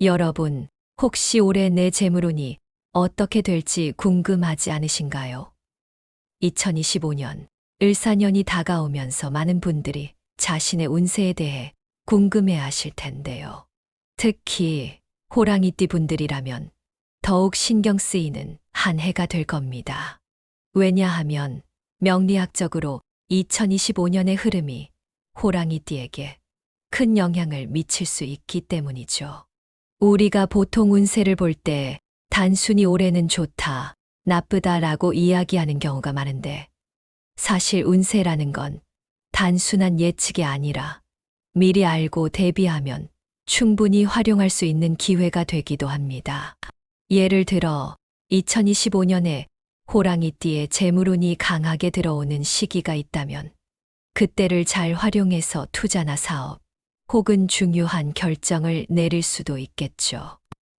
여러분, 혹시 올해 내 재물운이 어떻게 될지 궁금하지 않으신가요? 2025년 을사년이 다가오면서 많은 분들이 자신의 운세에 대해 궁금해 하실 텐데요. 특히 호랑이띠 분들이라면 더욱 신경 쓰이는 한 해가 될 겁니다. 왜냐하면 명리학적으로 2025년의 흐름이 호랑이띠에게 큰 영향을 미칠 수 있기 때문이죠. 우리가 보통 운세를 볼 때 단순히 올해는 좋다, 나쁘다라고 이야기하는 경우가 많은데 사실 운세라는 건 단순한 예측이 아니라 미리 알고 대비하면 충분히 활용할 수 있는 기회가 되기도 합니다. 예를 들어 2025년에 호랑이띠에 재물운이 강하게 들어오는 시기가 있다면 그때를 잘 활용해서 투자나 사업 혹은 중요한 결정을 내릴 수도 있겠죠.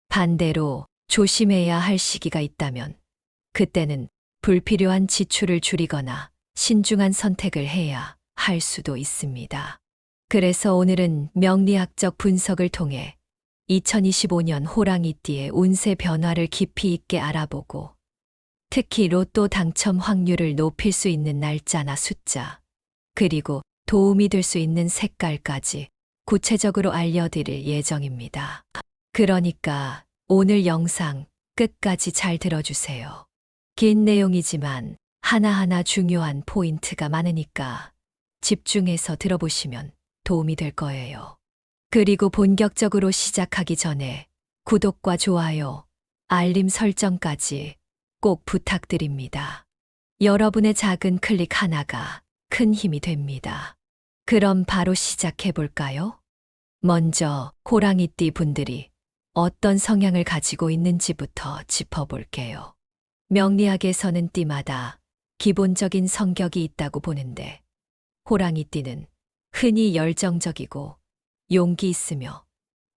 반대로 조심해야 할 시기가 있다면 그때는 불필요한 지출을 줄이거나 신중한 선택을 해야 할 수도 있습니다. 그래서 오늘은 명리학적 분석을 통해 2025년 호랑이띠의 운세 변화를 깊이 있게 알아보고 특히 로또 당첨 확률을 높일 수 있는 날짜나 숫자, 그리고 도움이 될 수 있는 색깔까지 구체적으로 알려드릴 예정입니다. 그러니까 오늘 영상 끝까지 잘 들어주세요. 긴 내용이지만 하나하나 중요한 포인트가 많으니까 집중해서 들어보시면 도움이 될 거예요. 그리고 본격적으로 시작하기 전에 구독과 좋아요, 알림 설정까지 꼭 부탁드립니다. 여러분의 작은 클릭 하나가 큰 힘이 됩니다. 그럼 바로 시작해 볼까요? 먼저 호랑이띠 분들이 어떤 성향을 가지고 있는지부터 짚어볼게요. 명리학에서는 띠마다 기본적인 성격이 있다고 보는데 호랑이띠는 흔히 열정적이고 용기 있으며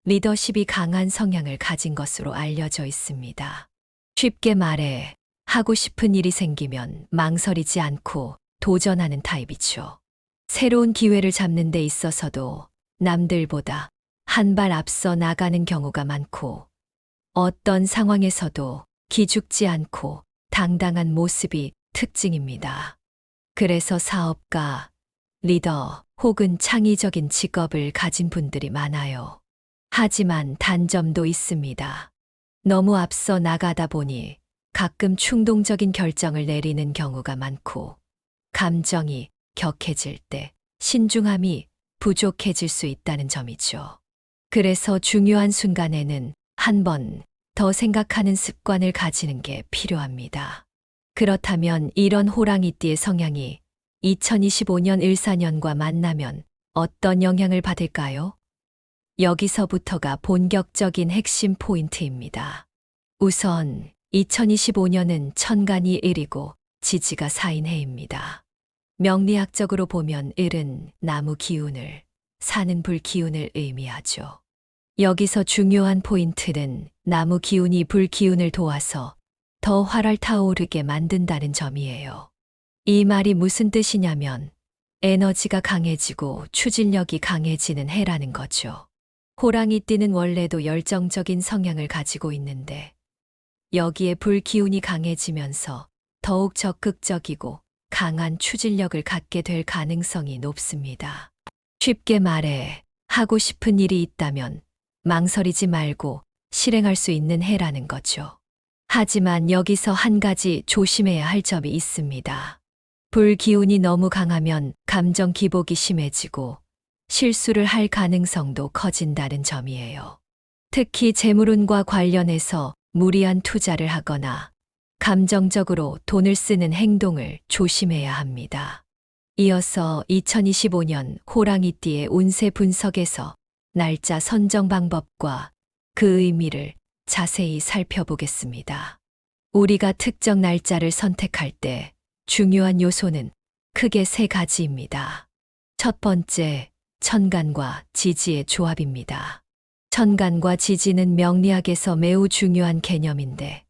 리더십이 강한 성향을 가진 것으로 알려져 있습니다. 쉽게 말해 하고 싶은 일이 생기면 망설이지 않고 도전하는 타입이죠. 새로운 기회를 잡는 데 있어서도 남들보다 한 발 앞서 나가는 경우가 많고 어떤 상황에서도 기죽지 않고 당당한 모습이 특징입니다. 그래서 사업가, 리더 혹은 창의적인 직업을 가진 분들이 많아요. 하지만 단점도 있습니다. 너무 앞서 나가다 보니 가끔 충동적인 결정을 내리는 경우가 많고 감정이 격해질 때 신중함이 부족해질 수 있다는 점이죠. 그래서 중요한 순간에는 한 번 더 생각하는 습관을 가지는 게 필요합니다. 그렇다면 이런 호랑이띠의 성향이 2025년 을사년과 만나면 어떤 영향을 받을까요? 여기서부터가 본격적인 핵심 포인트입니다. 우선 2025년은 천간이 을이고 지지가 사인 해입니다. 명리학적으로 보면 을은 나무 기운을, 사는 불 기운을 의미하죠. 여기서 중요한 포인트는 나무 기운이 불 기운을 도와서 더 활활 타오르게 만든다는 점이에요. 이 말이 무슨 뜻이냐면 에너지가 강해지고 추진력이 강해지는 해라는 거죠. 호랑이띠는 원래도 열정적인 성향을 가지고 있는데 여기에 불 기운이 강해지면서 더욱 적극적이고 강한 추진력을 갖게 될 가능성이 높습니다. 쉽게 말해 하고 싶은 일이 있다면 망설이지 말고 실행할 수 있는 해라는 거죠. 하지만 여기서 한 가지 조심해야 할 점이 있습니다. 불 기운이 너무 강하면 감정 기복이 심해지고 실수를 할 가능성도 커진다는 점이에요. 특히 재물운과 관련해서 무리한 투자를 하거나 감정적으로 돈을 쓰는 행동을 조심해야 합니다. 이어서 2025년 호랑이띠의 운세 분석에서 날짜 선정 방법과 그 의미를 자세히 살펴보겠습니다. 우리가 특정 날짜를 선택할 때 중요한 요소는 크게 세 가지입니다. 첫 번째, 천간과 지지의 조합입니다. 천간과 지지는 명리학에서 매우 중요한 개념인데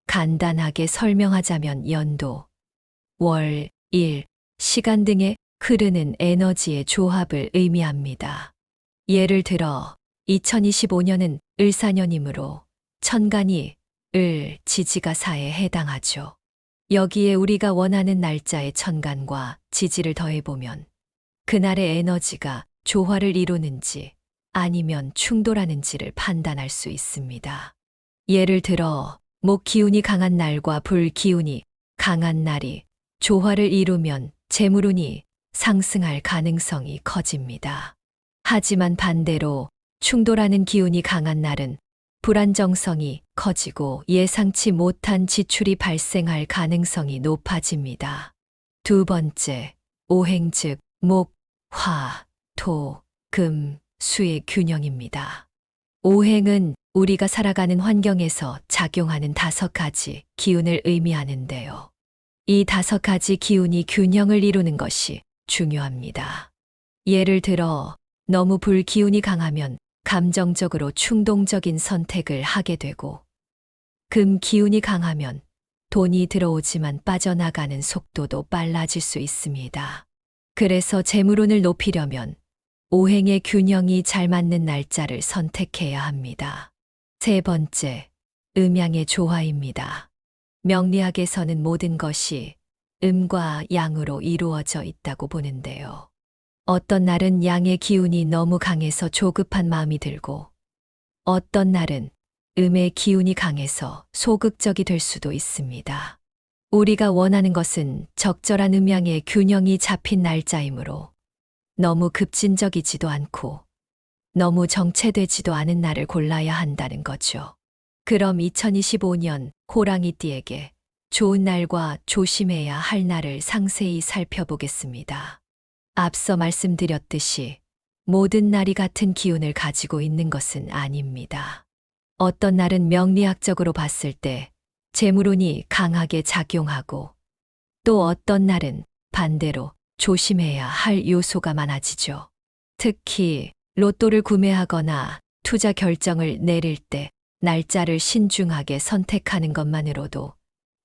간단하게 설명하자면 연도, 월, 일, 시간 등의 흐르는 에너지의 조합을 의미합니다. 예를 들어 2025년은 을사년이므로 천간이 을, 지지가 사에 해당하죠. 여기에 우리가 원하는 날짜의 천간과 지지를 더해보면 그날의 에너지가 조화를 이루는지 아니면 충돌하는지를 판단할 수 있습니다. 예를 들어 목 기운이 강한 날과 불 기운이 강한 날이 조화를 이루면 재물운이 상승할 가능성이 커집니다. 하지만 반대로 충돌하는 기운이 강한 날은 불안정성이 커지고 예상치 못한 지출이 발생할 가능성이 높아집니다. 두 번째, 오행 즉 목, 화, 토, 금, 수의 균형입니다. 오행은 우리가 살아가는 환경에서 작용하는 5가지 기운을 의미하는데요. 이 5가지 기운이 균형을 이루는 것이 중요합니다. 예를 들어 너무 불 기운이 강하면 감정적으로 충동적인 선택을 하게 되고 금 기운이 강하면 돈이 들어오지만 빠져나가는 속도도 빨라질 수 있습니다. 그래서 재물운을 높이려면 오행의 균형이 잘 맞는 날짜를 선택해야 합니다. 세 번째, 음양의 조화입니다. 명리학에서는 모든 것이 음과 양으로 이루어져 있다고 보는데요. 어떤 날은 양의 기운이 너무 강해서 조급한 마음이 들고 어떤 날은 음의 기운이 강해서 소극적이 될 수도 있습니다. 우리가 원하는 것은 적절한 음양의 균형이 잡힌 날짜이므로 너무 급진적이지도 않고 너무 정체되지도 않은 날을 골라야 한다는 거죠. 그럼 2025년 호랑이띠에게 좋은 날과 조심해야 할 날을 상세히 살펴보겠습니다. 앞서 말씀드렸듯이 모든 날이 같은 기운을 가지고 있는 것은 아닙니다. 어떤 날은 명리학적으로 봤을 때 재물운이 강하게 작용하고 또 어떤 날은 반대로 조심해야 할 요소가 많아지죠. 특히 로또를 구매하거나 투자 결정을 내릴 때 날짜를 신중하게 선택하는 것만으로도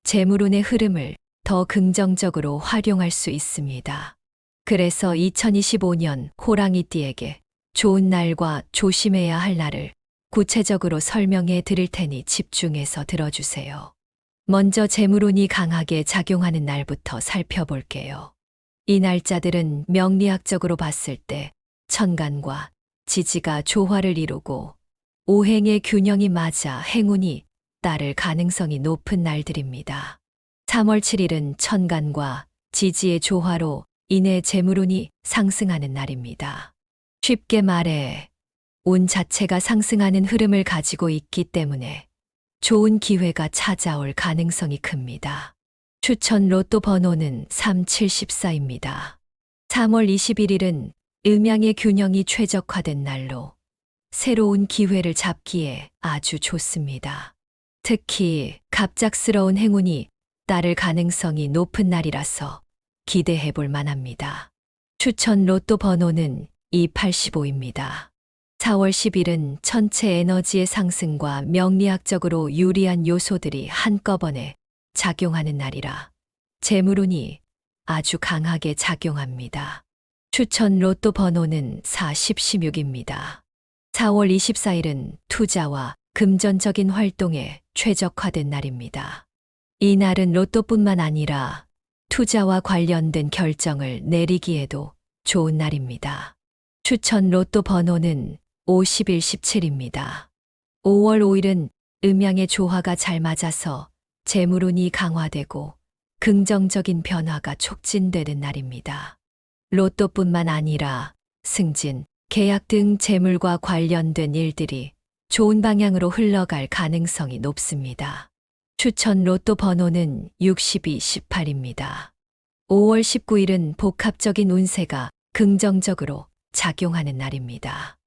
재물운의 흐름을 더 긍정적으로 활용할 수 있습니다. 그래서 2025년 호랑이띠에게 좋은 날과 조심해야 할 날을 구체적으로 설명해 드릴 테니 집중해서 들어주세요. 먼저 재물운이 강하게 작용하는 날부터 살펴볼게요. 이 날짜들은 명리학적으로 봤을 때 천간과 지지가 조화를 이루고 오행의 균형이 맞아 행운이 따를 가능성이 높은 날들입니다. 3월 7일은 천간과 지지의 조화로 인해 재물운이 상승하는 날입니다. 쉽게 말해 운 자체가 상승하는 흐름을 가지고 있기 때문에 좋은 기회가 찾아올 가능성이 큽니다. 추천 로또 번호는 3714입니다. 3월 21일은 음양의 균형이 최적화된 날로 새로운 기회를 잡기에 아주 좋습니다. 특히 갑작스러운 행운이 따를 가능성이 높은 날이라서 기대해 볼 만합니다. 추천 로또 번호는 285입니다. 4월 10일은 천체 에너지의 상승과 명리학적으로 유리한 요소들이 한꺼번에 작용하는 날이라 재물운이 아주 강하게 작용합니다. 추천 로또 번호는 4016입니다. 4월 24일은 투자와 금전적인 활동에 최적화된 날입니다. 이 날은 로또뿐만 아니라 투자와 관련된 결정을 내리기에도 좋은 날입니다. 추천 로또 번호는 5117입니다. 5월 5일은 음양의 조화가 잘 맞아서 재물운이 강화되고 긍정적인 변화가 촉진되는 날입니다. 로또뿐만 아니라 승진, 계약 등 재물과 관련된 일들이 좋은 방향으로 흘러갈 가능성이 높습니다. 추천 로또 번호는 6218입니다. 5월 19일은 복합적인 운세가 긍정적으로 작용하는 날입니다.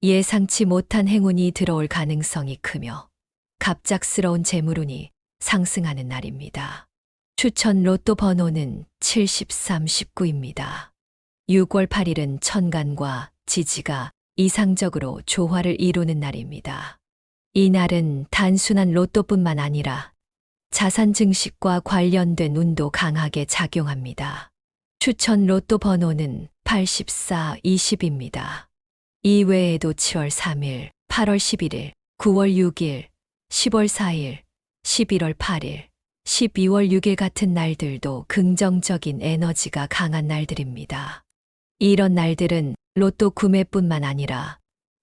예상치 못한 행운이 들어올 가능성이 크며 갑작스러운 재물운이 상승하는 날입니다. 추천 로또 번호는 7319입니다. 6월 8일은 천간과 지지가 이상적으로 조화를 이루는 날입니다. 이 날은 단순한 로또뿐만 아니라 자산 증식과 관련된 운도 강하게 작용합니다. 추천 로또 번호는 8420입니다. 이외에도 7월 3일, 8월 11일, 9월 6일, 10월 4일, 11월 8일, 12월 6일 같은 날들도 긍정적인 에너지가 강한 날들입니다. 이런 날들은 로또 구매뿐만 아니라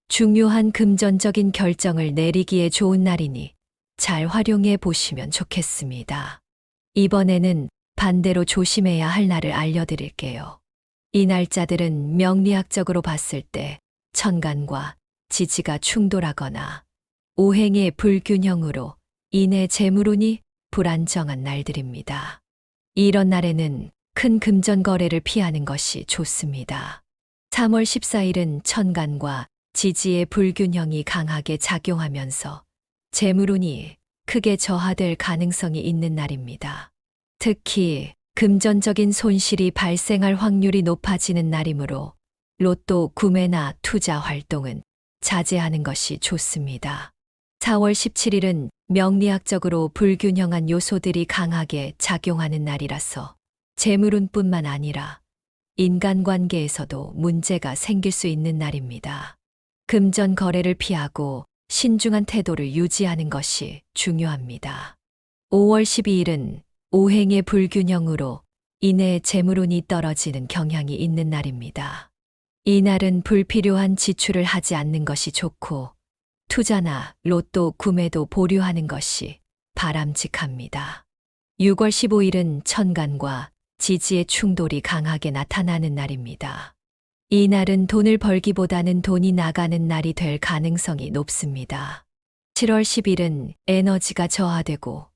중요한 금전적인 결정을 내리기에 좋은 날이니 잘 활용해 보시면 좋겠습니다. 이번에는 반대로 조심해야 할 날을 알려드릴게요. 이 날짜들은 명리학적으로 봤을 때 천간과 지지가 충돌하거나 오행의 불균형으로 인해 재물운이 불안정한 날들입니다. 이런 날에는 큰 금전 거래를 피하는 것이 좋습니다. 3월 14일은 천간과 지지의 불균형이 강하게 작용하면서 재물운이 크게 저하될 가능성이 있는 날입니다. 특히 금전적인 손실이 발생할 확률이 높아지는 날이므로 로또 구매나 투자 활동은 자제하는 것이 좋습니다. 4월 17일은 명리학적으로 불균형한 요소들이 강하게 작용하는 날이라서 재물운뿐만 아니라 인간관계에서도 문제가 생길 수 있는 날입니다. 금전 거래를 피하고 신중한 태도를 유지하는 것이 중요합니다. 5월 12일은 오행의 불균형으로 인해 재물운이 떨어지는 경향이 있는 날입니다. 이 날은 불필요한 지출을 하지 않는 것이 좋고 투자나 로또 구매도 보류하는 것이 바람직합니다. 6월 15일은 천간과 지지의 충돌이 강하게 나타나는 날입니다. 이 날은 돈을 벌기보다는 돈이 나가는 날이 될 가능성이 높습니다. 7월 10일은 에너지가 저하되고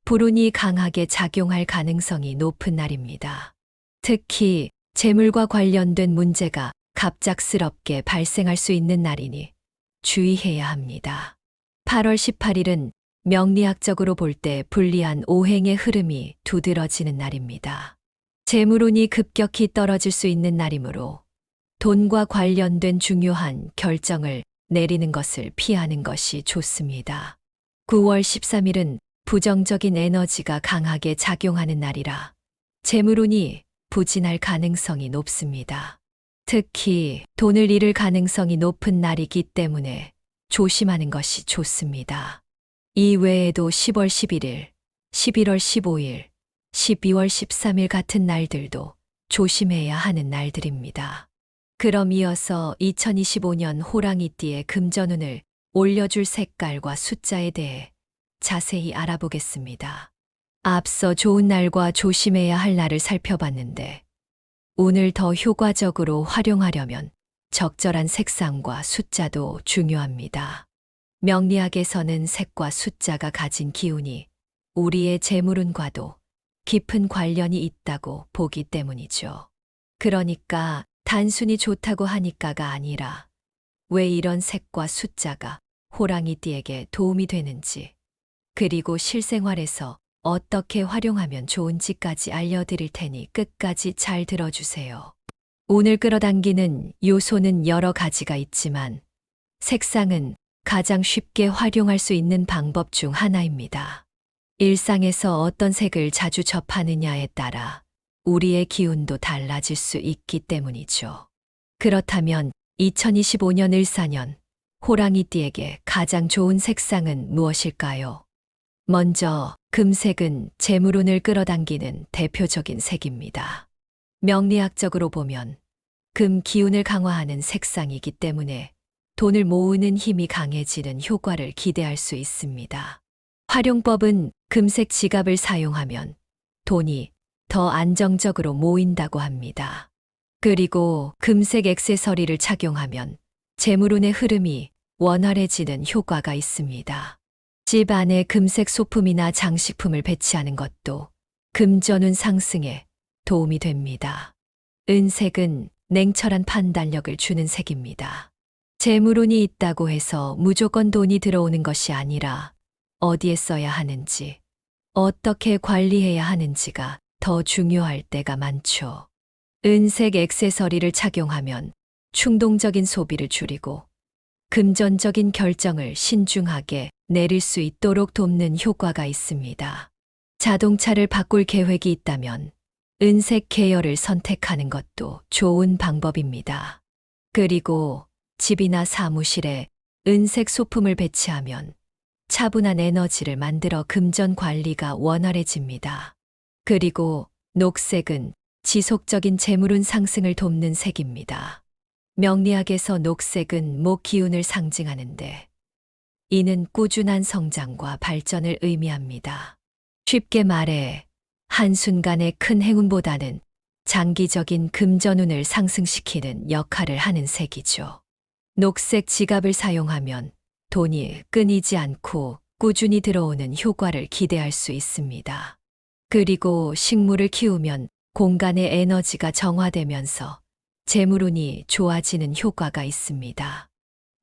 불운이 강하게 작용할 가능성이 높은 날입니다. 특히 재물과 관련된 문제가 갑작스럽게 발생할 수 있는 날이니 주의해야 합니다. 8월 18일은 명리학적으로 볼 때 불리한 오행의 흐름이 두드러지는 날입니다. 재물운이 급격히 떨어질 수 있는 날이므로 돈과 관련된 중요한 결정을 내리는 것을 피하는 것이 좋습니다. 9월 13일은 부정적인 에너지가 강하게 작용하는 날이라 재물운이 부진할 가능성이 높습니다. 특히 돈을 잃을 가능성이 높은 날이기 때문에 조심하는 것이 좋습니다. 이 외에도 10월 11일, 11월 15일, 12월 13일 같은 날들도 조심해야 하는 날들입니다. 그럼 이어서 2025년 호랑이띠의 금전운을 올려줄 색깔과 숫자에 대해 자세히 알아보겠습니다. 앞서 좋은 날과 조심해야 할 날을 살펴봤는데 운을 더 효과적으로 활용하려면 적절한 색상과 숫자도 중요합니다. 명리학에서는 색과 숫자가 가진 기운이 우리의 재물운과도 깊은 관련이 있다고 보기 때문이죠. 그러니까 단순히 좋다고 하니까가 아니라 왜 이런 색과 숫자가 호랑이띠에게 도움이 되는지, 그리고 실생활에서 어떻게 활용하면 좋은지까지 알려드릴 테니 끝까지 잘 들어주세요. 운을 끌어당기는 요소는 여러 가지가 있지만 색상은 가장 쉽게 활용할 수 있는 방법 중 하나입니다. 일상에서 어떤 색을 자주 접하느냐에 따라 우리의 기운도 달라질 수 있기 때문이죠. 그렇다면 2025년 을사년 호랑이띠에게 가장 좋은 색상은 무엇일까요? 먼저 금색은 재물운을 끌어당기는 대표적인 색입니다. 명리학적으로 보면 금 기운을 강화하는 색상이기 때문에 돈을 모으는 힘이 강해지는 효과를 기대할 수 있습니다. 활용법은 금색 지갑을 사용하면 돈이 더 안정적으로 모인다고 합니다. 그리고 금색 액세서리를 착용하면 재물운의 흐름이 원활해지는 효과가 있습니다. 집 안에 금색 소품이나 장식품을 배치하는 것도 금전운 상승에 도움이 됩니다. 은색은 냉철한 판단력을 주는 색입니다. 재물운이 있다고 해서 무조건 돈이 들어오는 것이 아니라 어디에 써야 하는지, 어떻게 관리해야 하는지가 더 중요할 때가 많죠. 은색 액세서리를 착용하면 충동적인 소비를 줄이고 금전적인 결정을 신중하게 내릴 수 있도록 돕는 효과가 있습니다. 자동차를 바꿀 계획이 있다면 은색 계열을 선택하는 것도 좋은 방법입니다. 그리고 집이나 사무실에 은색 소품을 배치하면 차분한 에너지를 만들어 금전 관리가 원활해집니다. 그리고 녹색은 지속적인 재물운 상승을 돕는 색입니다. 명리학에서 녹색은 목 기운을 상징하는데 이는 꾸준한 성장과 발전을 의미합니다. 쉽게 말해 한순간의 큰 행운보다는 장기적인 금전운을 상승시키는 역할을 하는 색이죠. 녹색 지갑을 사용하면 돈이 끊이지 않고 꾸준히 들어오는 효과를 기대할 수 있습니다. 그리고 식물을 키우면 공간의 에너지가 정화되면서 재물운이 좋아지는 효과가 있습니다.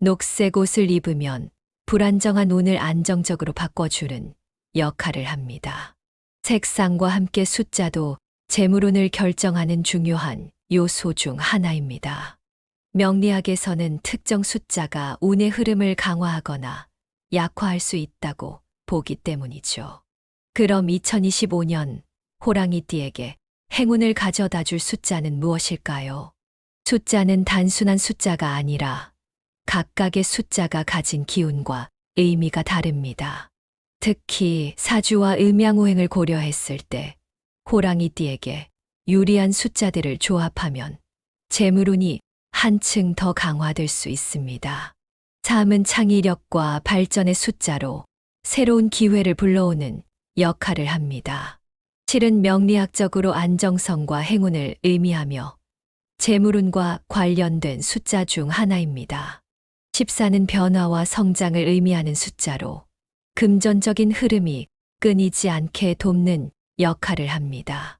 녹색 옷을 입으면 불안정한 운을 안정적으로 바꿔주는 역할을 합니다. 색상과 함께 숫자도 재물운을 결정하는 중요한 요소 중 하나입니다. 명리학에서는 특정 숫자가 운의 흐름을 강화하거나 약화할 수 있다고 보기 때문이죠. 그럼 2025년 호랑이띠에게 행운을 가져다 줄 숫자는 무엇일까요? 숫자는 단순한 숫자가 아니라 각각의 숫자가 가진 기운과 의미가 다릅니다. 특히 사주와 음양오행을 고려했을 때 호랑이띠에게 유리한 숫자들을 조합하면 재물운이 한층 더 강화될 수 있습니다. 3은 창의력과 발전의 숫자로 새로운 기회를 불러오는 역할을 합니다. 7은 명리학적으로 안정성과 행운을 의미하며 재물운과 관련된 숫자 중 하나입니다. 14는 변화와 성장을 의미하는 숫자로 금전적인 흐름이 끊이지 않게 돕는 역할을 합니다.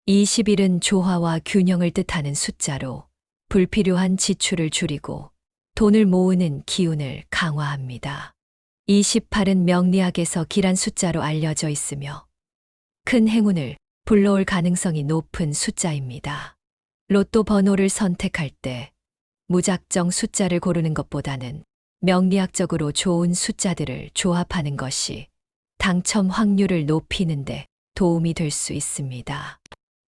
21은 조화와 균형을 뜻하는 숫자로 불필요한 지출을 줄이고 돈을 모으는 기운을 강화합니다. 28은 명리학에서 길한 숫자로 알려져 있으며 큰 행운을 불러올 가능성이 높은 숫자입니다. 로또 번호를 선택할 때 무작정 숫자를 고르는 것보다는 명리학적으로 좋은 숫자들을 조합하는 것이 당첨 확률을 높이는데 도움이 될 수 있습니다.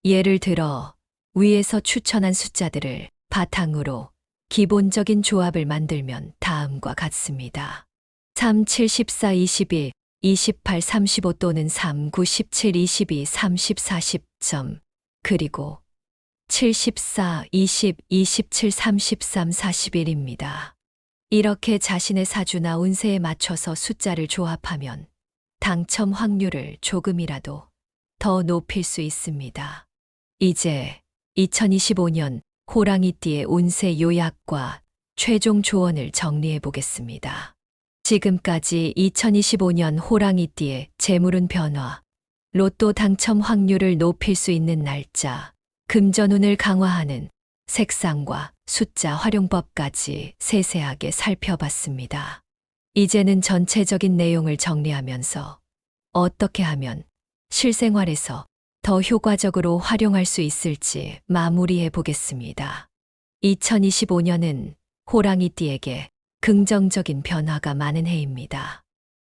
예를 들어 위에서 추천한 숫자들을 바탕으로 기본적인 조합을 만들면 다음과 같습니다. 3, 7, 14, 21, 28, 35 또는 3, 9, 17, 22, 30, 40점 그리고 7, 14, 20, 27, 33, 41입니다. 이렇게 자신의 사주나 운세에 맞춰서 숫자를 조합하면 당첨 확률을 조금이라도 더 높일 수 있습니다. 이제 2025년 호랑이띠의 운세 요약과 최종 조언을 정리해 보겠습니다. 지금까지 2025년 호랑이띠의 재물운 변화, 로또 당첨 확률을 높일 수 있는 날짜, 금전운을 강화하는 색상과 숫자 활용법까지 세세하게 살펴봤습니다. 이제는 전체적인 내용을 정리하면서 어떻게 하면 실생활에서 더 효과적으로 활용할 수 있을지 마무리해 보겠습니다. 2025년은 호랑이띠에게 긍정적인 변화가 많은 해입니다.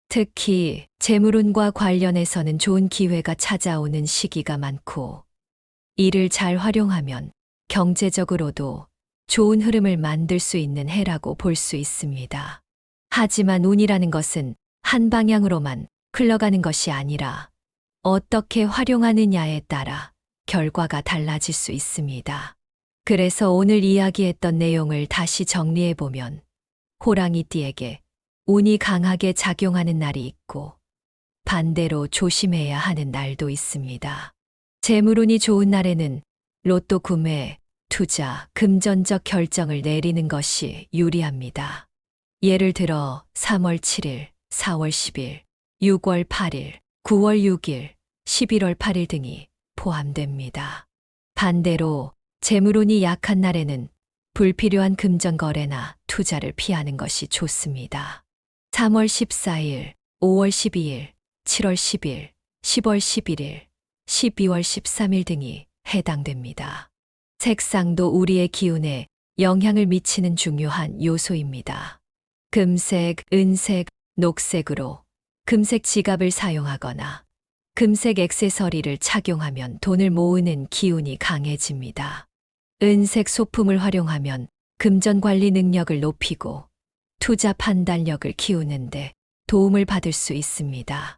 특히 재물운과 관련해서는 좋은 기회가 찾아오는 시기가 많고 이를 잘 활용하면 경제적으로도 좋은 흐름을 만들 수 있는 해라고 볼 수 있습니다. 하지만 운이라는 것은 한 방향으로만 흘러가는 것이 아니라 어떻게 활용하느냐에 따라 결과가 달라질 수 있습니다. 그래서 오늘 이야기했던 내용을 다시 정리해보면 호랑이띠에게 운이 강하게 작용하는 날이 있고 반대로 조심해야 하는 날도 있습니다. 재물운이 좋은 날에는 로또 구매, 투자, 금전적 결정을 내리는 것이 유리합니다. 예를 들어 3월 7일, 4월 10일, 6월 8일, 9월 6일, 11월 8일 등이 포함됩니다. 반대로 재물운이 약한 날에는 불필요한 금전 거래나 투자를 피하는 것이 좋습니다. 3월 14일, 5월 12일, 7월 10일, 10월 11일, 12월 13일 등이 해당됩니다. 색상도 우리의 기운에 영향을 미치는 중요한 요소입니다. 금색, 은색, 녹색으로 금색 지갑을 사용하거나 금색 액세서리를 착용하면 돈을 모으는 기운이 강해집니다. 은색 소품을 활용하면 금전 관리 능력을 높이고 투자 판단력을 키우는데 도움을 받을 수 있습니다.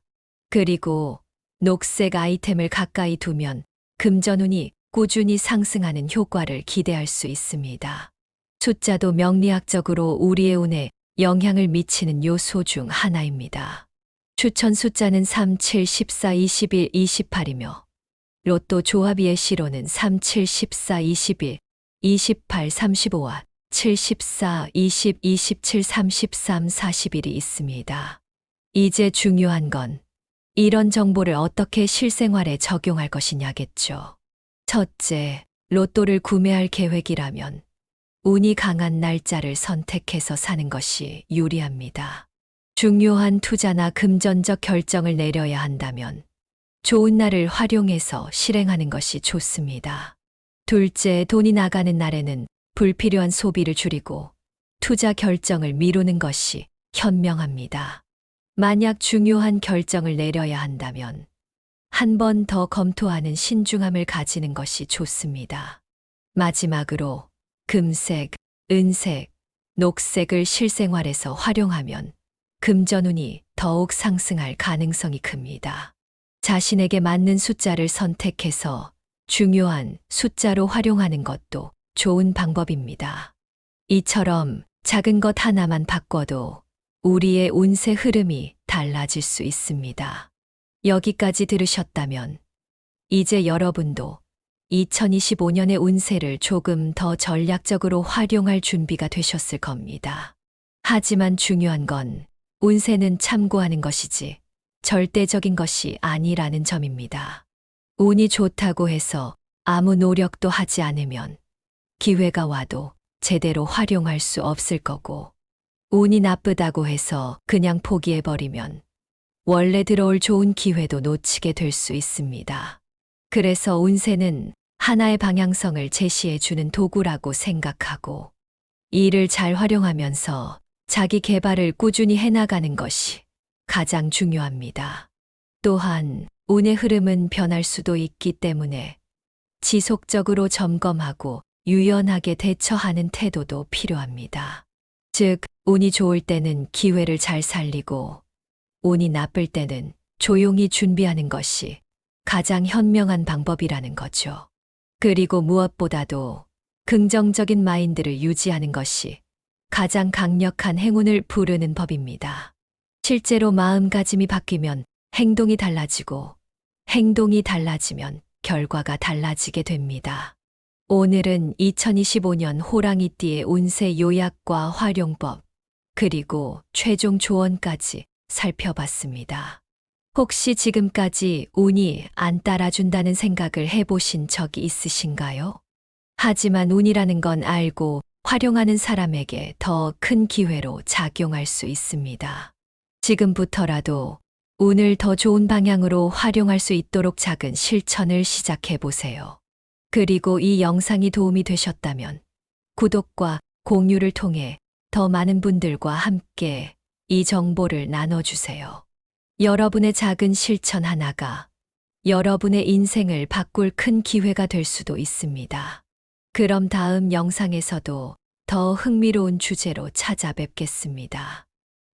그리고 녹색 아이템을 가까이 두면 금전운이 꾸준히 상승하는 효과를 기대할 수 있습니다. 숫자도 명리학적으로 우리의 운에 영향을 미치는 요소 중 하나입니다. 추천 숫자는 3, 7, 14, 21, 28이며 로또 조합의 시로는 3, 7, 14, 21, 28, 35와 7, 14, 20, 27, 33, 41이 있습니다. 이제 중요한 건 이런 정보를 어떻게 실생활에 적용할 것이냐겠죠. 첫째, 로또를 구매할 계획이라면 운이 강한 날짜를 선택해서 사는 것이 유리합니다. 중요한 투자나 금전적 결정을 내려야 한다면 좋은 날을 활용해서 실행하는 것이 좋습니다. 둘째, 돈이 나가는 날에는 불필요한 소비를 줄이고 투자 결정을 미루는 것이 현명합니다. 만약 중요한 결정을 내려야 한다면 한 번 더 검토하는 신중함을 가지는 것이 좋습니다. 마지막으로 금색, 은색, 녹색을 실생활에서 활용하면 금전운이 더욱 상승할 가능성이 큽니다. 자신에게 맞는 숫자를 선택해서 중요한 숫자로 활용하는 것도 좋은 방법입니다. 이처럼 작은 것 하나만 바꿔도 우리의 운세 흐름이 달라질 수 있습니다. 여기까지 들으셨다면 이제 여러분도 2025년의 운세를 조금 더 전략적으로 활용할 준비가 되셨을 겁니다. 하지만 중요한 건 운세는 참고하는 것이지 절대적인 것이 아니라는 점입니다. 운이 좋다고 해서 아무 노력도 하지 않으면 기회가 와도 제대로 활용할 수 없을 거고, 운이 나쁘다고 해서 그냥 포기해버리면 원래 들어올 좋은 기회도 놓치게 될 수 있습니다. 그래서 운세는 하나의 방향성을 제시해주는 도구라고 생각하고 이를 잘 활용하면서 자기 개발을 꾸준히 해나가는 것이 가장 중요합니다. 또한 운의 흐름은 변할 수도 있기 때문에 지속적으로 점검하고 유연하게 대처하는 태도도 필요합니다. 즉, 운이 좋을 때는 기회를 잘 살리고 운이 나쁠 때는 조용히 준비하는 것이 가장 현명한 방법이라는 거죠. 그리고 무엇보다도 긍정적인 마인드를 유지하는 것이 가장 강력한 행운을 부르는 법입니다. 실제로 마음가짐이 바뀌면 행동이 달라지고 행동이 달라지면 결과가 달라지게 됩니다. 오늘은 2025년 호랑이띠의 운세 요약과 활용법, 그리고 최종 조언까지 살펴봤습니다. 혹시 지금까지 운이 안 따라준다는 생각을 해보신 적이 있으신가요? 하지만 운이라는 건 알고 활용하는 사람에게 더 큰 기회로 작용할 수 있습니다. 지금부터라도 운을 더 좋은 방향으로 활용할 수 있도록 작은 실천을 시작해 보세요. 그리고 이 영상이 도움이 되셨다면 구독과 공유를 통해 더 많은 분들과 함께 이 정보를 나눠주세요. 여러분의 작은 실천 하나가 여러분의 인생을 바꿀 큰 기회가 될 수도 있습니다. 그럼 다음 영상에서도 더 흥미로운 주제로 찾아뵙겠습니다.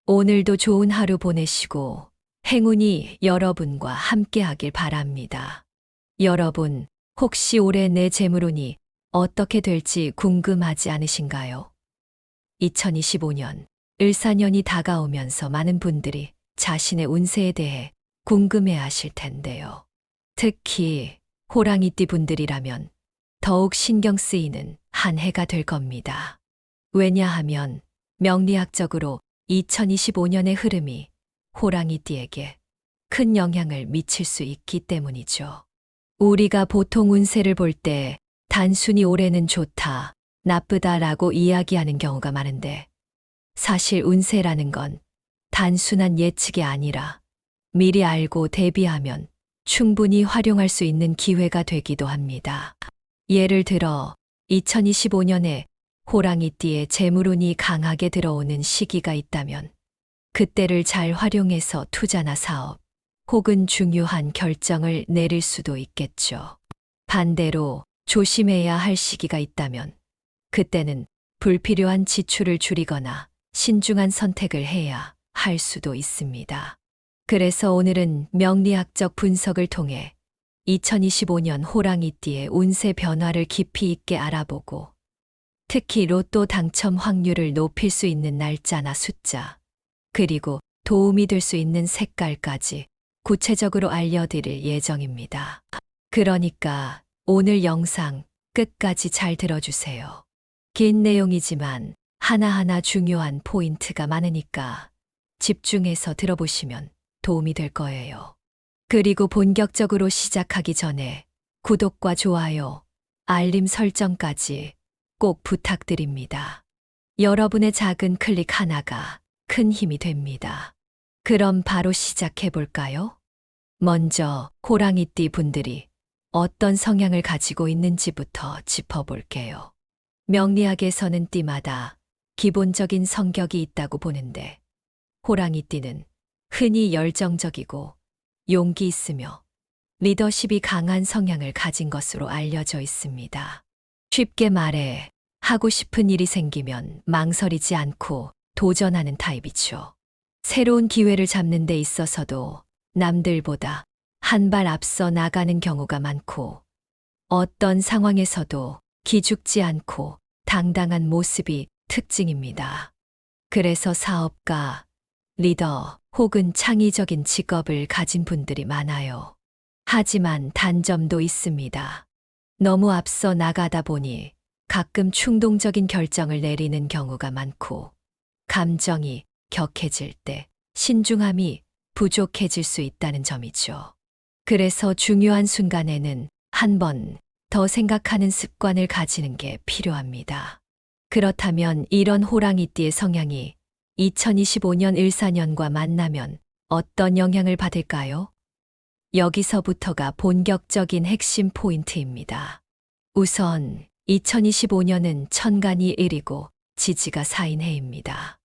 오늘도 좋은 하루 보내시고 행운이 여러분과 함께하길 바랍니다. 여러분, 혹시 올해 내 재물운이 어떻게 될지 궁금하지 않으신가요? 2025년 을사년이 다가오면서 많은 분들이 자신의 운세에 대해 궁금해 하실 텐데요. 특히 호랑이띠 분들이라면 더욱 신경 쓰이는 한 해가 될 겁니다. 왜냐하면 명리학적으로 2025년의 흐름이 호랑이띠에게 큰 영향을 미칠 수 있기 때문이죠. 우리가 보통 운세를 볼 때 단순히 올해는 좋다, 나쁘다라고 이야기하는 경우가 많은데 사실 운세라는 건 단순한 예측이 아니라 미리 알고 대비하면 충분히 활용할 수 있는 기회가 되기도 합니다. 예를 들어 2025년에 호랑이띠에 재물운이 강하게 들어오는 시기가 있다면 그때를 잘 활용해서 투자나 사업 혹은 중요한 결정을 내릴 수도 있겠죠. 반대로 조심해야 할 시기가 있다면 그때는 불필요한 지출을 줄이거나 신중한 선택을 해야 할 수도 있습니다. 그래서 오늘은 명리학적 분석을 통해 2025년 호랑이띠의 운세 변화를 깊이 있게 알아보고 특히 로또 당첨 확률을 높일 수 있는 날짜나 숫자, 그리고 도움이 될 수 있는 색깔까지 구체적으로 알려드릴 예정입니다. 그러니까 오늘 영상 끝까지 잘 들어주세요. 긴 내용이지만 하나하나 중요한 포인트가 많으니까 집중해서 들어보시면 도움이 될 거예요. 그리고 본격적으로 시작하기 전에 구독과 좋아요, 알림 설정까지 꼭 부탁드립니다. 여러분의 작은 클릭 하나가 큰 힘이 됩니다. 그럼 바로 시작해 볼까요? 먼저 호랑이띠 분들이 어떤 성향을 가지고 있는지부터 짚어볼게요. 명리학에서는 띠마다 기본적인 성격이 있다고 보는데 호랑이띠는 흔히 열정적이고 용기 있으며 리더십이 강한 성향을 가진 것으로 알려져 있습니다. 쉽게 말해 하고 싶은 일이 생기면 망설이지 않고 도전하는 타입이죠. 새로운 기회를 잡는 데 있어서도 남들보다 한 발 앞서 나가는 경우가 많고 어떤 상황에서도 기죽지 않고 당당한 모습이 특징입니다. 그래서 사업가, 리더 혹은 창의적인 직업을 가진 분들이 많아요. 하지만 단점도 있습니다. 너무 앞서 나가다 보니 가끔 충동적인 결정을 내리는 경우가 많고 감정이 격해질 때 신중함이 부족해질 수 있다는 점이죠. 그래서 중요한 순간에는 한 번 더 생각하는 습관을 가지는 게 필요합니다. 그렇다면 이런 호랑이띠의 성향이 2025년 을사년과 만나면 어떤 영향을 받을까요? 여기서부터가 본격적인 핵심 포인트입니다. 우선 2025년은 천간이 을이고 지지가 사인 해입니다.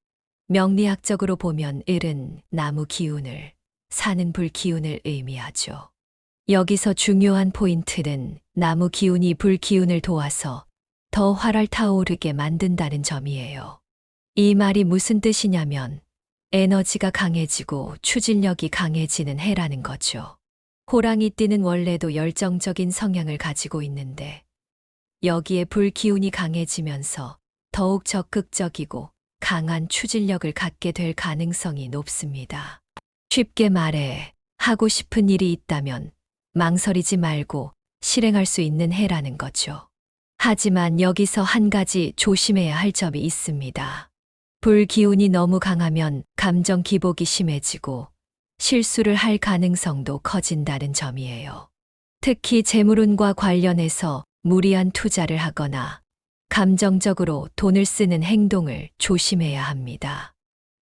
명리학적으로 보면 을은 나무 기운을, 사는 불 기운을 의미하죠. 여기서 중요한 포인트는 나무 기운이 불 기운을 도와서 더 활활 타오르게 만든다는 점이에요. 이 말이 무슨 뜻이냐면 에너지가 강해지고 추진력이 강해지는 해라는 거죠. 호랑이띠는 원래도 열정적인 성향을 가지고 있는데 여기에 불 기운이 강해지면서 더욱 적극적이고 강한 추진력을 갖게 될 가능성이 높습니다. 쉽게 말해 하고 싶은 일이 있다면 망설이지 말고 실행할 수 있는 해라는 거죠. 하지만 여기서 한 가지 조심해야 할 점이 있습니다. 불 기운이 너무 강하면 감정 기복이 심해지고 실수를 할 가능성도 커진다는 점이에요. 특히 재물운과 관련해서 무리한 투자를 하거나 감정적으로 돈을 쓰는 행동을 조심해야 합니다.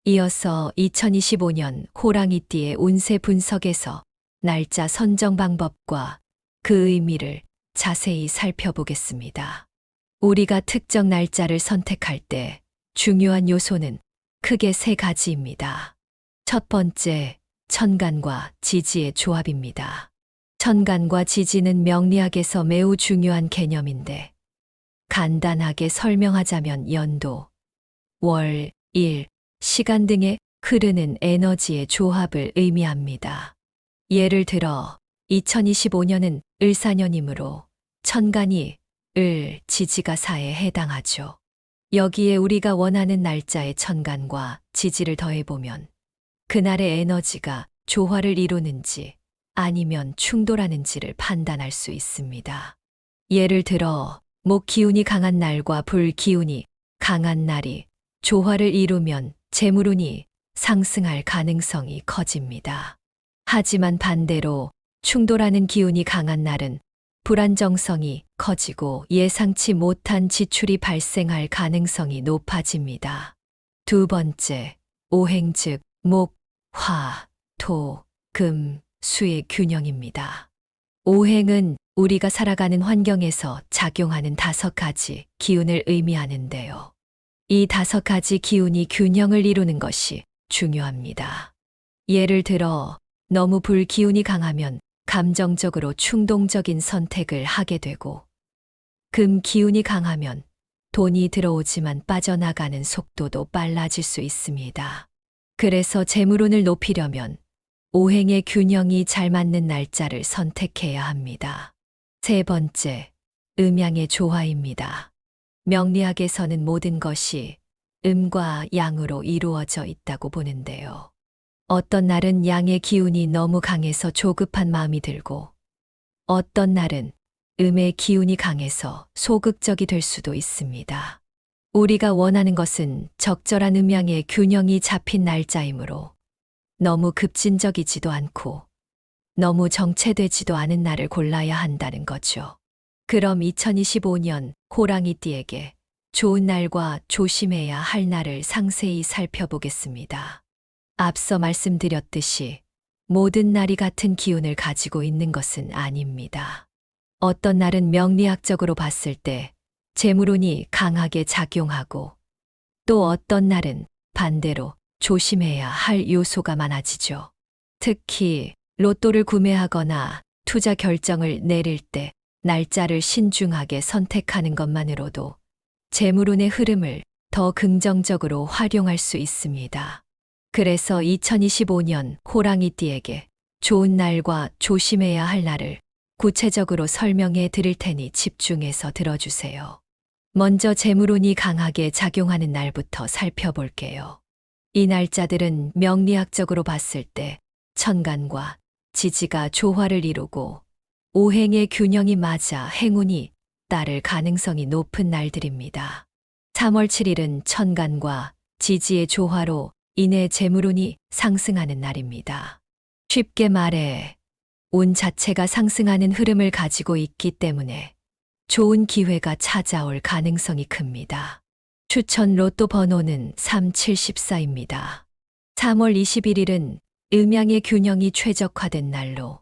이어서 2025년 호랑이띠의 운세 분석에서 날짜 선정 방법과 그 의미를 자세히 살펴보겠습니다. 우리가 특정 날짜를 선택할 때 중요한 요소는 크게 세 가지입니다. 첫 번째, 천간과 지지의 조합입니다. 천간과 지지는 명리학에서 매우 중요한 개념인데 간단하게 설명하자면 연도, 월, 일, 시간 등의 흐르는 에너지의 조합을 의미합니다. 예를 들어 2025년은 을사년이므로 천간이 을, 지지가 사에 해당하죠. 여기에 우리가 원하는 날짜의 천간과 지지를 더해보면 그날의 에너지가 조화를 이루는지 아니면 충돌하는지를 판단할 수 있습니다. 예를 들어 목 기운이 강한 날과 불 기운이 강한 날이 조화를 이루면 재물운이 상승할 가능성이 커집니다. 하지만 반대로 충돌하는 기운이 강한 날은 불안정성이 커지고 예상치 못한 지출이 발생할 가능성이 높아집니다. 두 번째, 오행 즉 목, 화, 토, 금, 수의 균형입니다. 오행은 우리가 살아가는 환경에서 작용하는 5가지 기운을 의미하는데요. 이 5가지 기운이 균형을 이루는 것이 중요합니다. 예를 들어 너무 불 기운이 강하면 감정적으로 충동적인 선택을 하게 되고 금 기운이 강하면 돈이 들어오지만 빠져나가는 속도도 빨라질 수 있습니다. 그래서 재물운을 높이려면 오행의 균형이 잘 맞는 날짜를 선택해야 합니다. 세 번째, 음양의 조화입니다. 명리학에서는 모든 것이 음과 양으로 이루어져 있다고 보는데요. 어떤 날은 양의 기운이 너무 강해서 조급한 마음이 들고, 어떤 날은 음의 기운이 강해서 소극적이 될 수도 있습니다. 우리가 원하는 것은 적절한 음양의 균형이 잡힌 날짜이므로 너무 급진적이지도 않고 너무 정체되지도 않은 날을 골라야 한다는 거죠. 그럼 2025년 호랑이띠에게 좋은 날과 조심해야 할 날을 상세히 살펴보겠습니다. 앞서 말씀드렸듯이 모든 날이 같은 기운을 가지고 있는 것은 아닙니다. 어떤 날은 명리학적으로 봤을 때 재물운이 강하게 작용하고 또 어떤 날은 반대로 조심해야 할 요소가 많아지죠. 특히 로또를 구매하거나 투자 결정을 내릴 때 날짜를 신중하게 선택하는 것만으로도 재물운의 흐름을 더 긍정적으로 활용할 수 있습니다. 그래서 2025년 호랑이띠에게 좋은 날과 조심해야 할 날을 구체적으로 설명해 드릴 테니 집중해서 들어주세요. 먼저 재물운이 강하게 작용하는 날부터 살펴볼게요. 이 날짜들은 명리학적으로 봤을 때 천간과 지지가 조화를 이루고 오행의 균형이 맞아 행운이 따를 가능성이 높은 날들입니다. 3월 7일은 천간과 지지의 조화로 인해 재물운이 상승하는 날입니다. 쉽게 말해 운 자체가 상승하는 흐름을 가지고 있기 때문에 좋은 기회가 찾아올 가능성이 큽니다. 추천 로또 번호는 3714입니다. 3월 21일은 음양의 균형이 최적화된 날로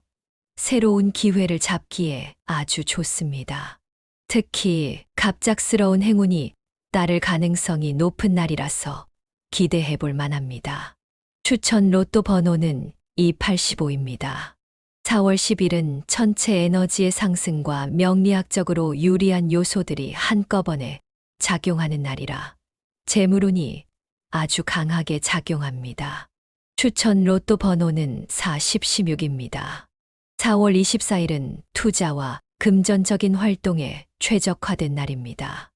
새로운 기회를 잡기에 아주 좋습니다. 특히 갑작스러운 행운이 따를 가능성이 높은 날이라서 기대해 볼 만합니다. 추천 로또 번호는 285입니다. 4월 10일은 천체 에너지의 상승과 명리학적으로 유리한 요소들이 한꺼번에 작용하는 날이라 재물운이 아주 강하게 작용합니다. 추천 로또 번호는 4016입니다. 4월 24일은 투자와 금전적인 활동에 최적화된 날입니다.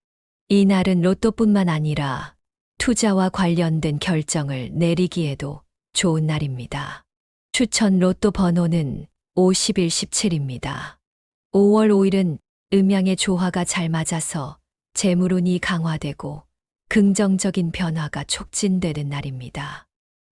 이 날은 로또뿐만 아니라 투자와 관련된 결정을 내리기에도 좋은 날입니다. 추천 로또 번호는 5117입니다. 5월 5일은 음양의 조화가 잘 맞아서 재물운이 강화되고 긍정적인 변화가 촉진되는 날입니다.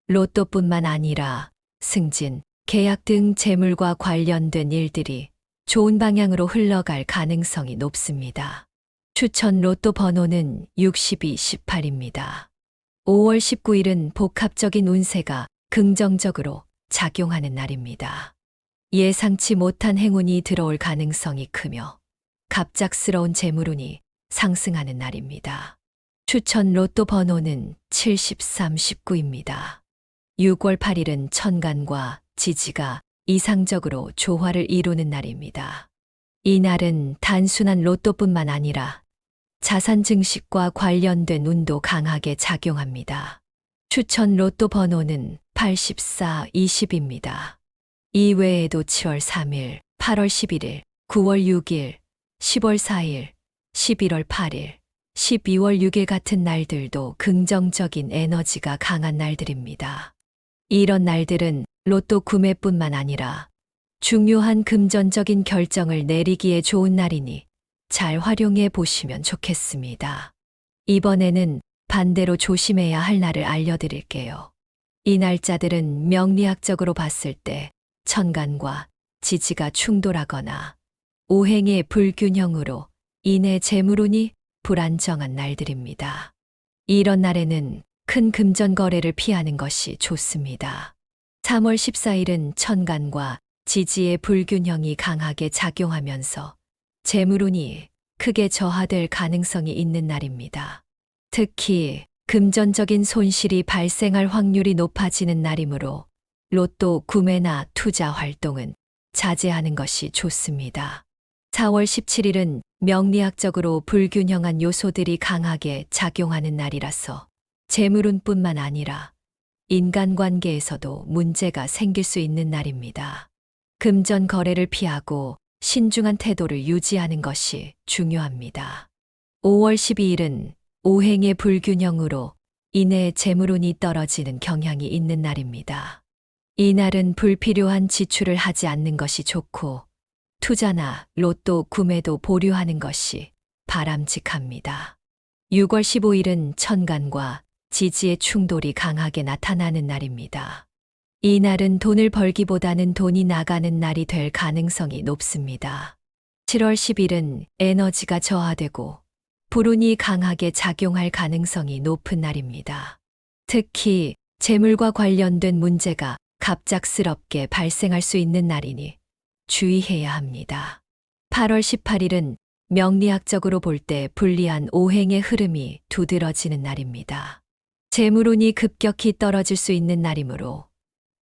로또뿐만 아니라 승진, 계약 등 재물과 관련된 일들이 좋은 방향으로 흘러갈 가능성이 높습니다. 추천 로또 번호는 6218입니다. 5월 19일은 복합적인 운세가 긍정적으로 작용하는 날입니다. 예상치 못한 행운이 들어올 가능성이 크며 갑작스러운 재물운이 상승하는 날입니다. 추천 로또 번호는 7319입니다. 6월 8일은 천간과 지지가 이상적으로 조화를 이루는 날입니다. 이 날은 단순한 로또뿐만 아니라 자산 증식과 관련된 운도 강하게 작용합니다. 추천 로또 번호는 8420입니다. 이외에도 7월 3일, 8월 11일, 9월 6일, 10월 4일, 11월 8일, 12월 6일 같은 날들도 긍정적인 에너지가 강한 날들입니다. 이런 날들은 로또 구매뿐만 아니라 중요한 금전적인 결정을 내리기에 좋은 날이니 잘 활용해 보시면 좋겠습니다. 이번에는 반대로 조심해야 할 날을 알려드릴게요. 이 날짜들은 명리학적으로 봤을 때 천간과 지지가 충돌하거나 오행의 불균형으로 인해 재물운이 불안정한 날들입니다. 이런 날에는 큰 금전 거래를 피하는 것이 좋습니다. 3월 14일은 천간과 지지의 불균형이 강하게 작용하면서 재물운이 크게 저하될 가능성이 있는 날입니다. 특히 금전적인 손실이 발생할 확률이 높아지는 날이므로 로또 구매나 투자 활동은 자제하는 것이 좋습니다. 4월 17일은 명리학적으로 불균형한 요소들이 강하게 작용하는 날이라서 재물운뿐만 아니라 인간관계에서도 문제가 생길 수 있는 날입니다. 금전 거래를 피하고 신중한 태도를 유지하는 것이 중요합니다. 5월 12일은 오행의 불균형으로 인해 재물운이 떨어지는 경향이 있는 날입니다. 이 날은 불필요한 지출을 하지 않는 것이 좋고 투자나 로또 구매도 보류하는 것이 바람직합니다. 6월 15일은 천간과 지지의 충돌이 강하게 나타나는 날입니다. 이 날은 돈을 벌기보다는 돈이 나가는 날이 될 가능성이 높습니다. 7월 10일은 에너지가 저하되고 불운이 강하게 작용할 가능성이 높은 날입니다. 특히 재물과 관련된 문제가 갑작스럽게 발생할 수 있는 날이니 주의해야 합니다. 8월 18일은 명리학적으로 볼 때 불리한 오행의 흐름이 두드러지는 날입니다. 재물운이 급격히 떨어질 수 있는 날이므로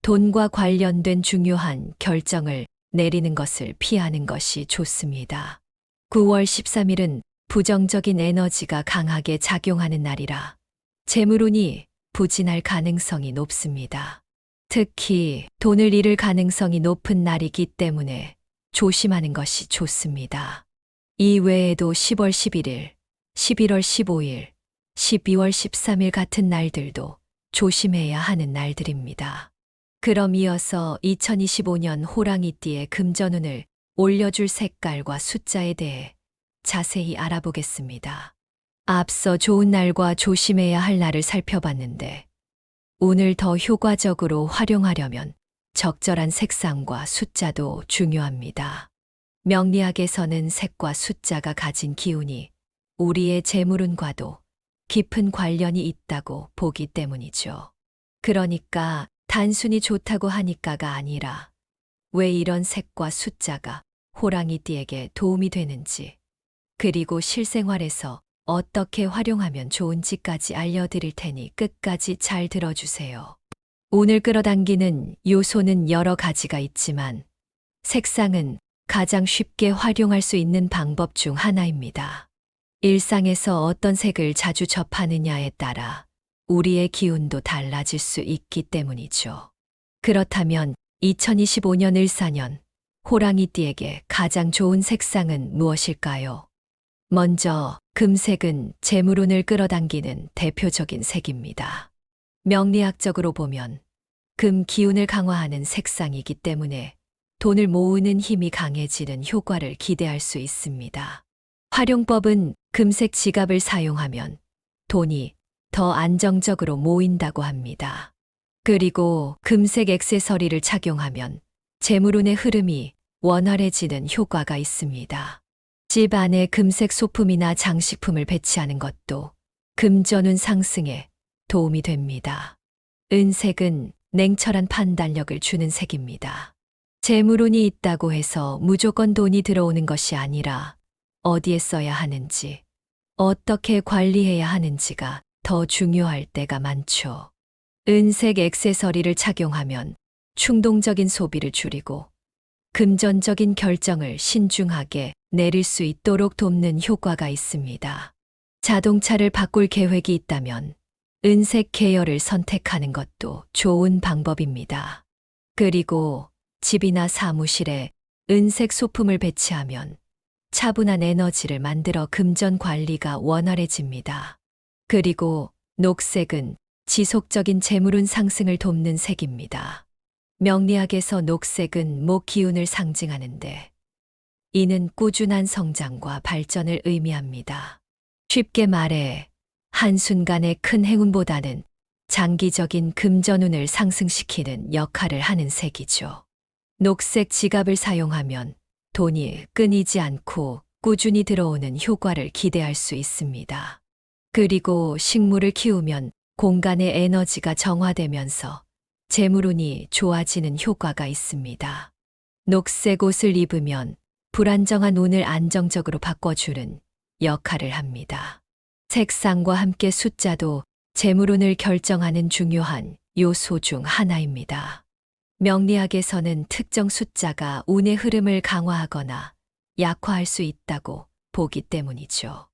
돈과 관련된 중요한 결정을 내리는 것을 피하는 것이 좋습니다. 9월 13일은 부정적인 에너지가 강하게 작용하는 날이라 재물운이 부진할 가능성이 높습니다. 특히 돈을 잃을 가능성이 높은 날이기 때문에 조심하는 것이 좋습니다. 이 외에도 10월 11일, 11월 15일, 12월 13일 같은 날들도 조심해야 하는 날들입니다. 그럼 이어서 2025년 호랑이띠의 금전운을 올려줄 색깔과 숫자에 대해 자세히 알아보겠습니다. 앞서 좋은 날과 조심해야 할 날을 살펴봤는데 운을 더 효과적으로 활용하려면 적절한 색상과 숫자도 중요합니다. 명리학에서는 색과 숫자가 가진 기운이 우리의 재물운과도 깊은 관련이 있다고 보기 때문이죠. 그러니까 단순히 좋다고 하니까가 아니라 왜 이런 색과 숫자가 호랑이띠에게 도움이 되는지, 그리고 실생활에서 어떻게 활용하면 좋은지까지 알려드릴 테니 끝까지 잘 들어주세요. 운을 끌어당기는 요소는 여러 가지가 있지만 색상은 가장 쉽게 활용할 수 있는 방법 중 하나입니다. 일상에서 어떤 색을 자주 접하느냐에 따라 우리의 기운도 달라질 수 있기 때문이죠. 그렇다면 2025년 을사년 호랑이띠에게 가장 좋은 색상은 무엇일까요? 먼저 금색은 재물운을 끌어당기는 대표적인 색입니다. 명리학적으로 보면 금 기운을 강화하는 색상이기 때문에 돈을 모으는 힘이 강해지는 효과를 기대할 수 있습니다. 활용법은 금색 지갑을 사용하면 돈이 더 안정적으로 모인다고 합니다. 그리고 금색 액세서리를 착용하면 재물운의 흐름이 원활해지는 효과가 있습니다. 집 안에 금색 소품이나 장식품을 배치하는 것도 금전운 상승에 도움이 됩니다. 은색은 냉철한 판단력을 주는 색입니다. 재물운이 있다고 해서 무조건 돈이 들어오는 것이 아니라 어디에 써야 하는지, 어떻게 관리해야 하는지가 더 중요할 때가 많죠. 은색 액세서리를 착용하면 충동적인 소비를 줄이고 금전적인 결정을 신중하게 내릴 수 있도록 돕는 효과가 있습니다. 자동차를 바꿀 계획이 있다면 은색 계열을 선택하는 것도 좋은 방법입니다. 그리고 집이나 사무실에 은색 소품을 배치하면 차분한 에너지를 만들어 금전 관리가 원활해집니다. 그리고 녹색은 지속적인 재물운 상승을 돕는 색입니다. 명리학에서 녹색은 목 기운을 상징하는데 이는 꾸준한 성장과 발전을 의미합니다. 쉽게 말해 한순간의 큰 행운보다는 장기적인 금전운을 상승시키는 역할을 하는 색이죠. 녹색 지갑을 사용하면 돈이 끊이지 않고 꾸준히 들어오는 효과를 기대할 수 있습니다. 그리고 식물을 키우면 공간의 에너지가 정화되면서 재물운이 좋아지는 효과가 있습니다. 녹색 옷을 입으면 불안정한 운을 안정적으로 바꿔주는 역할을 합니다. 색상과 함께 숫자도 재물운을 결정하는 중요한 요소 중 하나입니다. 명리학에서는 특정 숫자가 운의 흐름을 강화하거나 약화할 수 있다고 보기 때문이죠.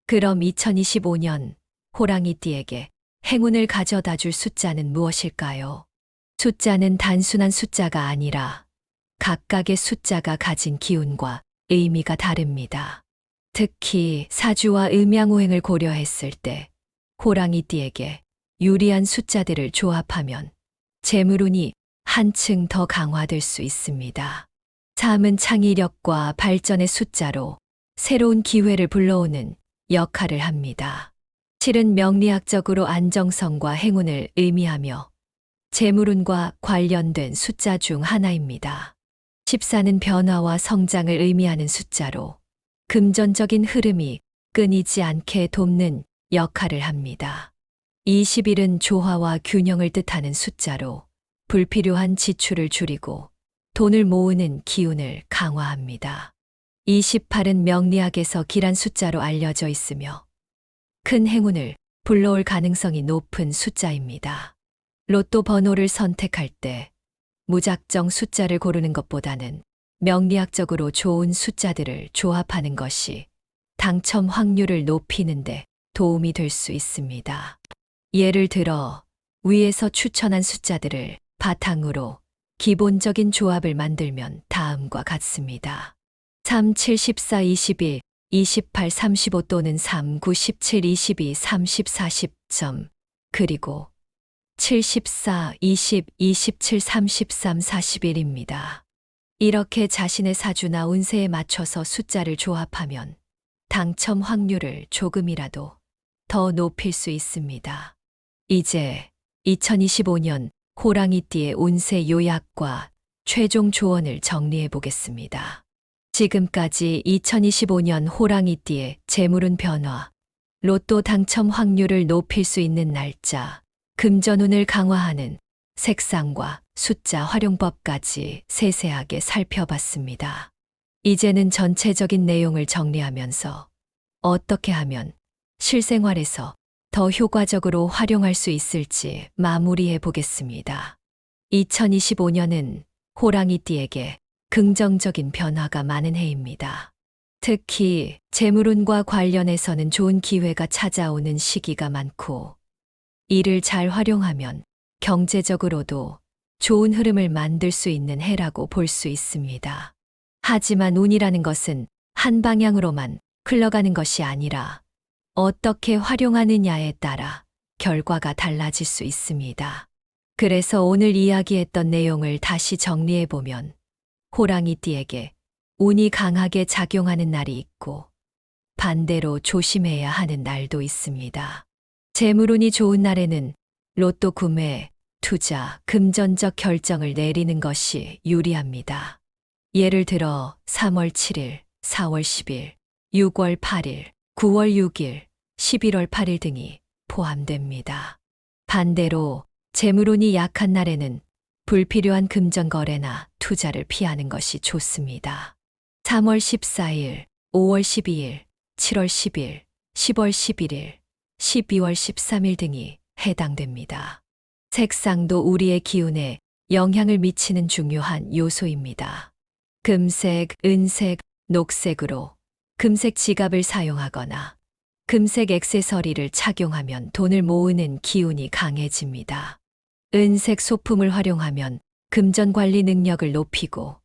그럼 2025년 호랑이띠에게 행운을 가져다 줄 숫자는 무엇일까요? 숫자는 단순한 숫자가 아니라 각각의 숫자가 가진 기운과 의미가 다릅니다. 특히 사주와 음양오행을 고려했을 때 호랑이띠에게 유리한 숫자들을 조합하면 재물운이 한층 더 강화될 수 있습니다. 3은 창의력과 발전의 숫자로 새로운 기회를 불러오는 역할을 합니다. 7은 명리학적으로 안정성과 행운을 의미하며 재물운과 관련된 숫자 중 하나입니다. 14는 변화와 성장을 의미하는 숫자로 금전적인 흐름이 끊이지 않게 돕는 역할을 합니다. 21은 조화와 균형을 뜻하는 숫자로 불필요한 지출을 줄이고 돈을 모으는 기운을 강화합니다. 28은 명리학에서 길한 숫자로 알려져 있으며 큰 행운을 불러올 가능성이 높은 숫자입니다. 로또 번호를 선택할 때 무작정 숫자를 고르는 것보다는 명리학적으로 좋은 숫자들을 조합하는 것이 당첨 확률을 높이는데 도움이 될 수 있습니다. 예를 들어 위에서 추천한 숫자들을 바탕으로 기본적인 조합을 만들면 다음과 같습니다. 3, 7, 14, 21, 28, 35 또는 3, 9, 17, 22, 30, 40점 그리고 74, 20, 27, 33, 41입니다. 이렇게 자신의 사주나 운세에 맞춰서 숫자를 조합하면 당첨 확률을 조금이라도 더 높일 수 있습니다. 이제 2025년 호랑이띠의 운세 요약과 최종 조언을 정리해 보겠습니다. 지금까지 2025년 호랑이띠의 재물운 변화, 로또 당첨 확률을 높일 수 있는 날짜, 금전운을 강화하는 색상과 숫자 활용법까지 세세하게 살펴봤습니다. 이제는 전체적인 내용을 정리하면서 어떻게 하면 실생활에서 더 효과적으로 활용할 수 있을지 마무리해 보겠습니다. 2025년은 호랑이띠에게 긍정적인 변화가 많은 해입니다. 특히 재물운과 관련해서는 좋은 기회가 찾아오는 시기가 많고 이를 잘 활용하면 경제적으로도 좋은 흐름을 만들 수 있는 해라고 볼 수 있습니다. 하지만 운이라는 것은 한 방향으로만 흘러가는 것이 아니라 어떻게 활용하느냐에 따라 결과가 달라질 수 있습니다. 그래서 오늘 이야기했던 내용을 다시 정리해보면 호랑이띠에게 운이 강하게 작용하는 날이 있고 반대로 조심해야 하는 날도 있습니다. 재물운이 좋은 날에는 로또 구매, 투자, 금전적 결정을 내리는 것이 유리합니다. 예를 들어 3월 7일, 4월 10일, 6월 8일, 9월 6일, 11월 8일 등이 포함됩니다. 반대로 재물운이 약한 날에는 불필요한 금전 거래나 투자를 피하는 것이 좋습니다. 3월 14일, 5월 12일, 7월 10일, 10월 11일, 12월 13일 등이 해당됩니다. 색상도 우리의 기운에 영향을 미치는 중요한 요소입니다. 금색, 은색, 녹색으로 금색 지갑을 사용하거나 금색 액세서리를 착용하면 돈을 모으는 기운이 강해집니다. 은색 소품을 활용하면 금전 관리 능력을 높이고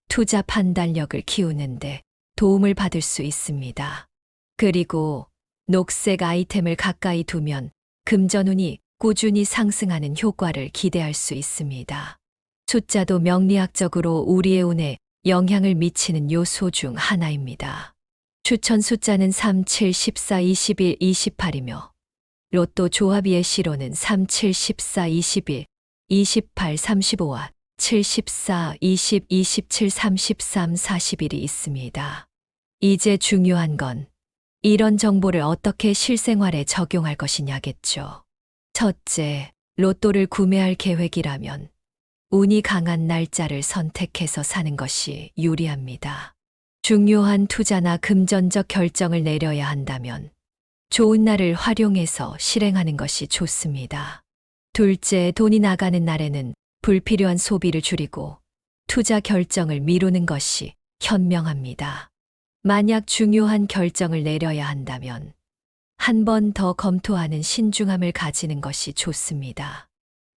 투자 판단력을 키우는데 도움을 받을 수 있습니다. 그리고 녹색 아이템을 가까이 두면 금전운이 꾸준히 상승하는 효과를 기대할 수 있습니다. 숫자도 명리학적으로 우리의 운에 영향을 미치는 요소 중 하나입니다. 추천 숫자는 3, 7, 14, 21, 28이며 로또 조합 예시로는 3, 7, 14, 21, 28, 35와 7, 14, 20, 27, 33, 41이 있습니다. 이제 중요한 건 이런 정보를 어떻게 실생활에 적용할 것이냐겠죠. 첫째, 로또를 구매할 계획이라면 운이 강한 날짜를 선택해서 사는 것이 유리합니다. 중요한 투자나 금전적 결정을 내려야 한다면 좋은 날을 활용해서 실행하는 것이 좋습니다. 둘째, 돈이 나가는 날에는 불필요한 소비를 줄이고 투자 결정을 미루는 것이 현명합니다. 만약 중요한 결정을 내려야 한다면 한 번 더 검토하는 신중함을 가지는 것이 좋습니다.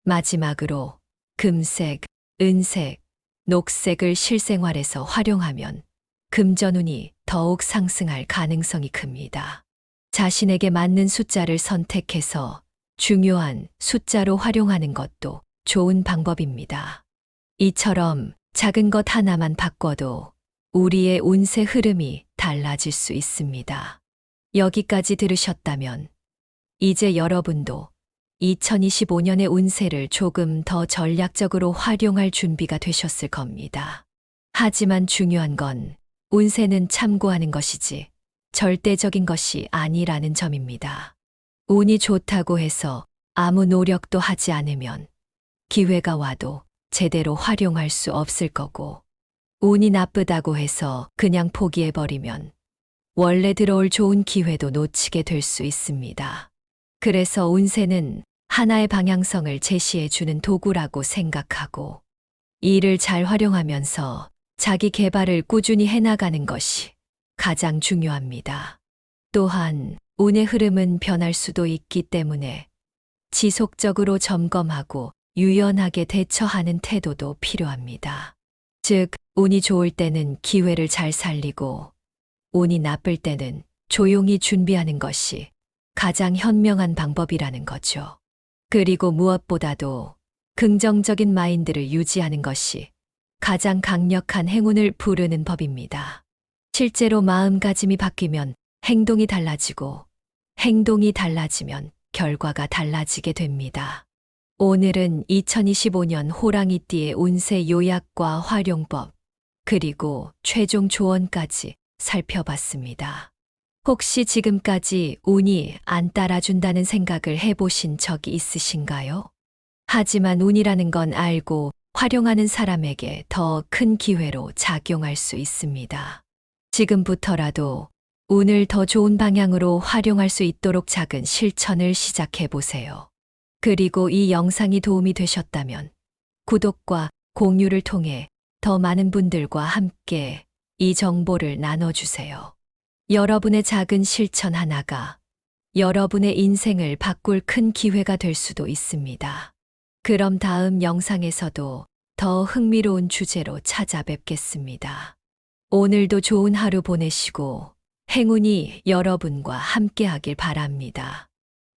마지막으로 금색, 은색, 녹색을 실생활에서 활용하면 금전운이 더욱 상승할 가능성이 큽니다. 자신에게 맞는 숫자를 선택해서 중요한 숫자로 활용하는 것도 좋은 방법입니다. 이처럼 작은 것 하나만 바꿔도 우리의 운세 흐름이 달라질 수 있습니다. 여기까지 들으셨다면 이제 여러분도 2025년의 운세를 조금 더 전략적으로 활용할 준비가 되셨을 겁니다. 하지만 중요한 건 운세는 참고하는 것이지 절대적인 것이 아니라는 점입니다. 운이 좋다고 해서 아무 노력도 하지 않으면 기회가 와도 제대로 활용할 수 없을 거고, 운이 나쁘다고 해서 그냥 포기해버리면 원래 들어올 좋은 기회도 놓치게 될 수 있습니다. 그래서 운세는 하나의 방향성을 제시해 주는 도구라고 생각하고 이를 잘 활용하면서 자기 개발을 꾸준히 해나가는 것이 가장 중요합니다. 또한 운의 흐름은 변할 수도 있기 때문에 지속적으로 점검하고 유연하게 대처하는 태도도 필요합니다. 즉, 운이 좋을 때는 기회를 잘 살리고 운이 나쁠 때는 조용히 준비하는 것이 가장 현명한 방법이라는 거죠. 그리고 무엇보다도 긍정적인 마인드를 유지하는 것이 가장 강력한 행운을 부르는 법입니다. 실제로 마음가짐이 바뀌면 행동이 달라지고 행동이 달라지면 결과가 달라지게 됩니다. 오늘은 2025년 호랑이띠의 운세 요약과 활용법, 그리고 최종 조언까지 살펴봤습니다. 혹시 지금까지 운이 안 따라준다는 생각을 해보신 적이 있으신가요? 하지만 운이라는 건 알고 활용하는 사람에게 더 큰 기회로 작용할 수 있습니다. 지금부터라도 운을 더 좋은 방향으로 활용할 수 있도록 작은 실천을 시작해 보세요. 그리고 이 영상이 도움이 되셨다면 구독과 공유를 통해 더 많은 분들과 함께 이 정보를 나눠주세요. 여러분의 작은 실천 하나가 여러분의 인생을 바꿀 큰 기회가 될 수도 있습니다. 그럼 다음 영상에서도 더 흥미로운 주제로 찾아뵙겠습니다. 오늘도 좋은 하루 보내시고 행운이 여러분과 함께하길 바랍니다.